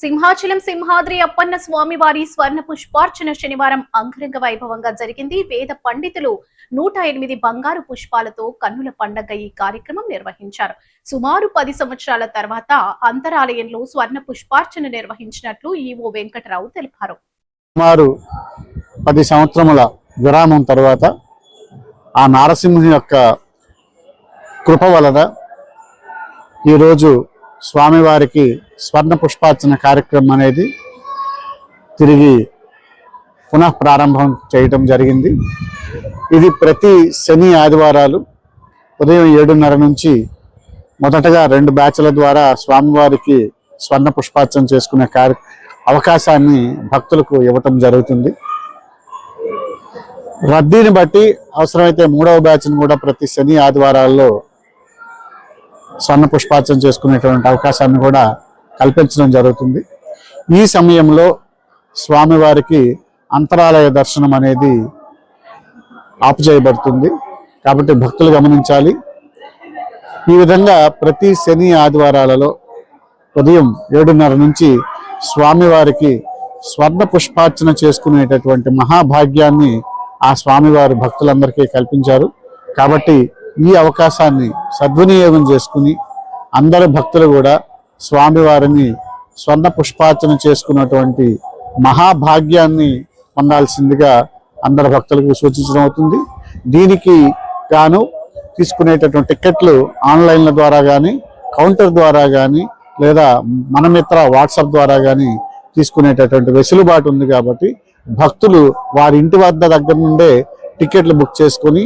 సింహాచలం సింహాద్రి అప్పన్న స్వామి వారి స్వర్ణ పుష్పార్చన శనివారం అంగరంగ వైభవంగా జరిగింది. వేద పండితులు 108 బంగారు పుష్పాలతో కన్నుల పండగ ఈ కార్యక్రమం నిర్వహించారు. సుమారు 10 సంవత్సరాల తర్వాత అంతరాలయంలో స్వర్ణ పుష్పార్చన నిర్వహించినట్లు ఈవో వెంకటరావు తెలిపారు. సుమారు 10 సంవత్సరముల విరామం తర్వాత ఆ నారసింహుని యొక్క కృప వలన ఈరోజు స్వామివారికి స్వర్ణ పుష్పార్చన కార్యక్రమం అనేది తిరిగి పునః ప్రారంభం చేయటం జరిగింది. ఇది ప్రతి శని ఆదివారాలు ఉదయం 7:30 నుంచి మొదటగా 2 బ్యాచ్ల ద్వారా స్వామివారికి స్వర్ణ పుష్పార్చన చేసుకునే అవకాశాన్ని భక్తులకు ఇవ్వటం జరుగుతుంది. రద్దీని బట్టి అవసరమైతే 3వ బ్యాచ్ను కూడా ప్రతి శని ఆదివారాల్లో స్వర్ణ పుష్పార్చన చేసుకునేటువంటి అవకాశాన్ని కూడా కల్పించడం జరుగుతుంది. ఈ సమయంలో స్వామివారికి అంతరాలయ దర్శనం అనేది ఆపు చేయబడుతుంది కాబట్టి భక్తులు గమనించాలి. ఈ విధంగా ప్రతి శని ఆదివారాలలో ఉదయం 7:30 నుంచి స్వామివారికి స్వర్ణ పుష్పార్చన చేసుకునేటటువంటి మహాభాగ్యాన్ని ఆ స్వామివారి భక్తులందరికీ కల్పించారు. కాబట్టి ఈ అవకాశాన్ని సద్వినియోగం చేసుకుని అందరు భక్తులు కూడా స్వామివారిని స్వర్ణ పుష్పార్చన చేసుకున్నటువంటి మహాభాగ్యాన్ని పొందాల్సిందిగా అందరు భక్తులకు సూచించడం అవుతుంది. దీనికి గాను తీసుకునేటటువంటి టికెట్లు ఆన్లైన్ల ద్వారా కానీ కౌంటర్ ద్వారా కానీ లేదా మన మిత్ర వాట్సాప్ ద్వారా కానీ తీసుకునేటటువంటి వెసులుబాటు ఉంది. కాబట్టి భక్తులు వారి ఇంటి దగ్గర నుండే టికెట్లు బుక్ చేసుకొని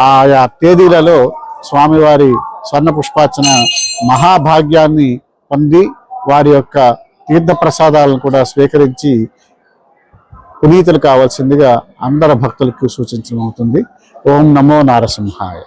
ఆయా తేదీలలో స్వామివారి స్వర్ణ పుష్పార్చన మహాభాగ్యాన్ని పొంది వారి యొక్క తీర్థ ప్రసాదాలను కూడా స్వీకరించి పునీతులు కావాల్సిందిగా అందరు భక్తులకు సూచించడం అవుతుంది. ఓం నమో నారసింహాయ.